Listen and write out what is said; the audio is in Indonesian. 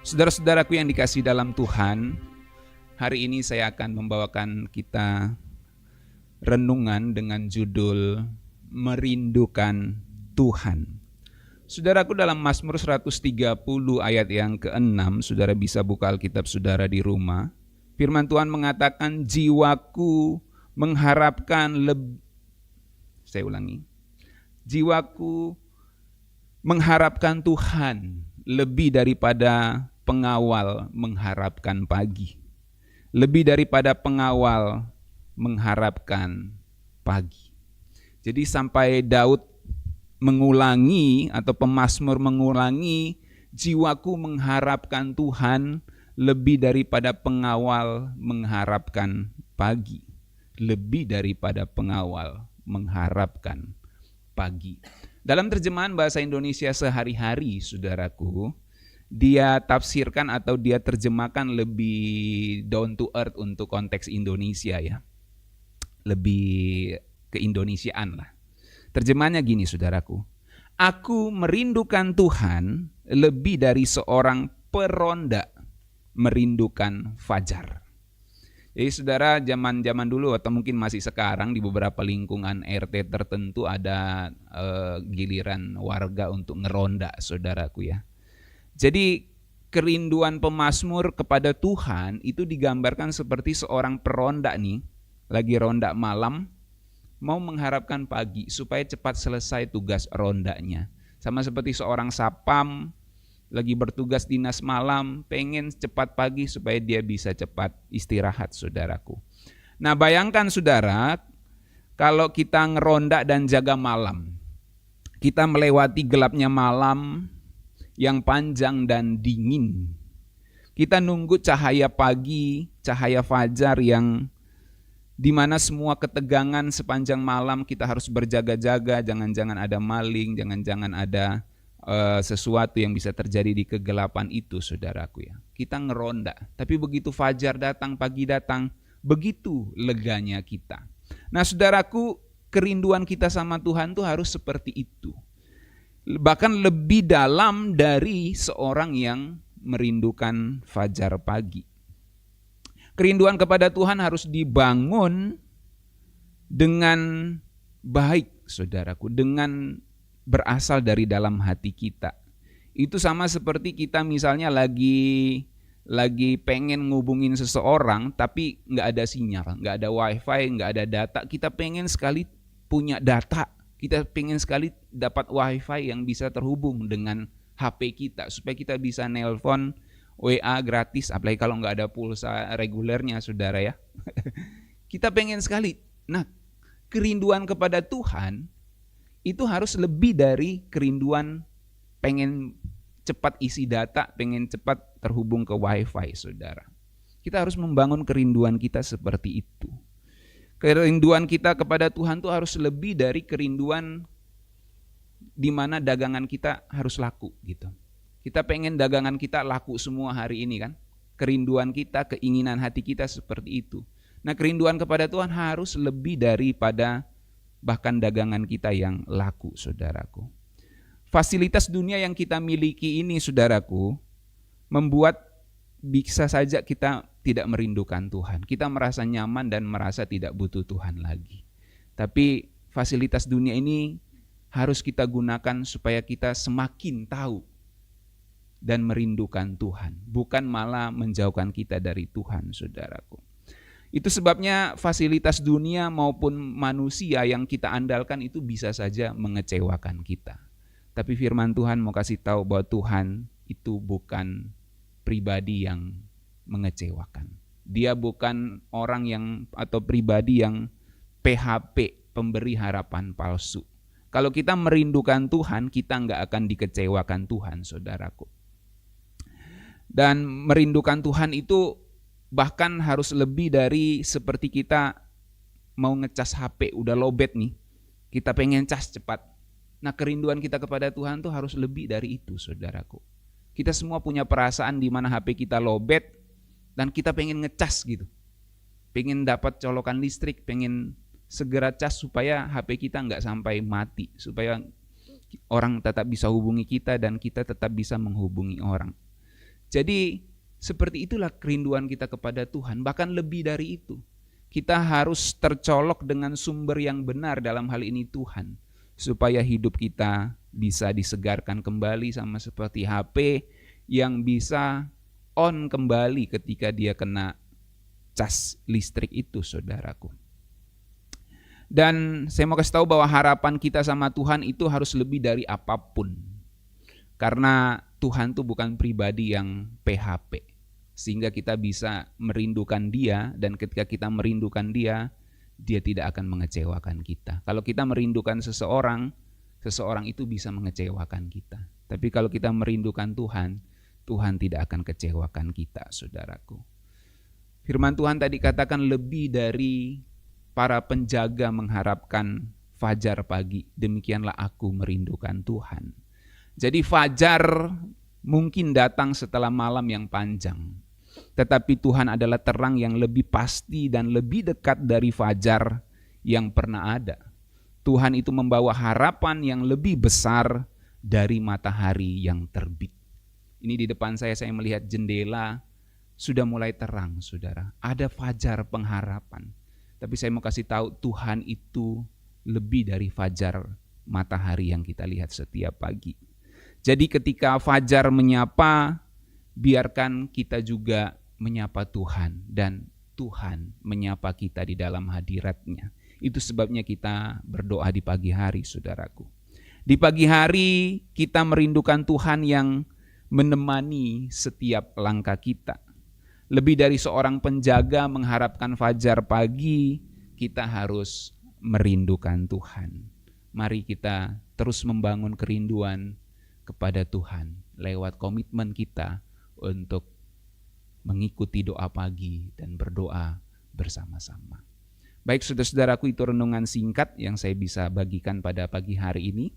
Saudara-saudaraku yang dikasihi dalam Tuhan, hari ini saya akan membawakan kita renungan dengan judul Merindukan Tuhan. Saudaraku, dalam Mazmur 130 ayat yang ke-6, saudara bisa buka Alkitab saudara di rumah. Firman Tuhan mengatakan, jiwaku mengharapkan jiwaku mengharapkan Tuhan lebih daripada pengawal mengharapkan pagi. Lebih daripada pengawal mengharapkan pagi. Jadi sampai Daud mengulangi atau pemazmur mengulangi, jiwaku mengharapkan Tuhan lebih daripada pengawal mengharapkan pagi. Lebih daripada pengawal mengharapkan pagi. Dalam terjemahan bahasa Indonesia sehari-hari, saudaraku, dia tafsirkan atau dia terjemahkan lebih down to earth untuk konteks Indonesia ya. Lebih keindonesiaan lah. Terjemahannya gini, saudaraku. Aku merindukan Tuhan lebih dari seorang peronda merindukan fajar. Jadi saudara, zaman dulu atau mungkin masih sekarang di beberapa lingkungan RT tertentu ada giliran warga untuk ngeronda, saudaraku ya. Jadi kerinduan pemazmur kepada Tuhan itu digambarkan seperti seorang peronda nih, lagi ronda malam, mau mengharapkan pagi supaya cepat selesai tugas rondanya. Sama seperti seorang sapam lagi bertugas dinas malam, pengen cepat pagi supaya dia bisa cepat istirahat, saudaraku. Nah, bayangkan saudara, kalau kita ngeronda dan jaga malam, kita melewati gelapnya malam yang panjang dan dingin. Kita nunggu cahaya pagi, cahaya fajar yang dimana semua ketegangan sepanjang malam kita harus berjaga-jaga, jangan-jangan ada maling, jangan-jangan ada sesuatu yang bisa terjadi di kegelapan itu, saudaraku ya. Kita ngeronda, tapi begitu fajar datang, pagi datang, begitu leganya kita. Nah, saudaraku, kerinduan kita sama Tuhan tuh harus seperti itu. Bahkan lebih dalam dari seorang yang merindukan fajar pagi. Kerinduan kepada Tuhan harus dibangun dengan baik, saudaraku, dengan berasal dari dalam hati kita. Itu sama seperti kita misalnya lagi pengen ngubungin seseorang tapi nggak ada sinyal, nggak ada wifi, nggak ada data. Kita pengen sekali punya data, kita pengen sekali dapat wifi yang bisa terhubung dengan HP kita supaya kita bisa nelpon, WA gratis, apalagi kalau nggak ada pulsa regulernya, saudara ya. Kita pengen sekali. Nah, kerinduan kepada Tuhan itu harus lebih dari kerinduan pengen cepat isi data, pengen cepat terhubung ke wifi, saudara. Kita harus membangun kerinduan kita seperti itu. Kerinduan kita kepada Tuhan itu harus lebih dari kerinduan di mana dagangan kita harus laku gitu. Kita pengen dagangan kita laku semua hari ini kan. Kerinduan kita, keinginan hati kita seperti itu. Nah, kerinduan kepada Tuhan harus lebih daripada bahkan dagangan kita yang laku, saudaraku. Fasilitas dunia yang kita miliki ini, saudaraku, membuat bisa saja kita tidak merindukan Tuhan. Kita merasa nyaman dan merasa tidak butuh Tuhan lagi. Tapi fasilitas dunia ini harus kita gunakan supaya kita semakin tahu dan merindukan Tuhan, bukan malah menjauhkan kita dari Tuhan, saudaraku. Itu sebabnya fasilitas dunia maupun manusia yang kita andalkan itu bisa saja mengecewakan kita. Tapi firman Tuhan mau kasih tahu bahwa Tuhan itu bukan pribadi yang mengecewakan. Dia bukan orang yang atau pribadi yang PHP, pemberi harapan palsu. Kalau kita merindukan Tuhan, kita nggak akan dikecewakan Tuhan, saudaraku. Dan merindukan Tuhan itu bahkan harus lebih dari seperti kita mau ngecas HP, udah lowbat nih, kita pengen cas cepat. Nah, kerinduan kita kepada Tuhan tuh harus lebih dari itu, saudaraku. Kita semua punya perasaan di mana HP kita lowbat dan kita pengen ngecas gitu. Pengen dapat colokan listrik, pengen segera cas supaya HP kita nggak sampai mati, supaya orang tetap bisa hubungi kita dan kita tetap bisa menghubungi orang. Jadi seperti itulah kerinduan kita kepada Tuhan, bahkan lebih dari itu. Kita harus tercolok dengan sumber yang benar, dalam hal ini Tuhan, supaya hidup kita bisa disegarkan kembali, sama seperti HP yang bisa on kembali ketika dia kena cas listrik itu, saudaraku. Dan saya mau kasih tahu bahwa harapan kita sama Tuhan itu harus lebih dari apapun. Karena Tuhan tuh bukan pribadi yang PHP. Sehingga kita bisa merindukan Dia, dan ketika kita merindukan Dia, Dia tidak akan mengecewakan kita. Kalau kita merindukan seseorang, seseorang itu bisa mengecewakan kita. Tapi kalau kita merindukan Tuhan, Tuhan tidak akan kecewakan kita, saudaraku. Firman Tuhan tadi katakan lebih dari para penjaga mengharapkan fajar pagi, demikianlah aku merindukan Tuhan. Jadi fajar mungkin datang setelah malam yang panjang, tetapi Tuhan adalah terang yang lebih pasti dan lebih dekat dari fajar yang pernah ada. Tuhan itu membawa harapan yang lebih besar dari matahari yang terbit. Ini di depan saya melihat jendela sudah mulai terang, saudara. Ada fajar pengharapan. Tapi saya mau kasih tahu, Tuhan itu lebih dari fajar matahari yang kita lihat setiap pagi. Jadi ketika fajar menyapa, biarkan kita juga menyapa Tuhan, dan Tuhan menyapa kita di dalam hadirat-Nya. Itu sebabnya kita berdoa di pagi hari, saudaraku. Di pagi hari kita merindukan Tuhan yang menemani setiap langkah kita. Lebih dari seorang penjaga mengharapkan fajar pagi, kita harus merindukan Tuhan. Mari kita terus membangun kerinduan kepada Tuhan lewat komitmen kita untuk mengikuti doa pagi dan berdoa bersama-sama. Baik saudara-saudaraku, itu renungan singkat yang saya bisa bagikan pada pagi hari ini.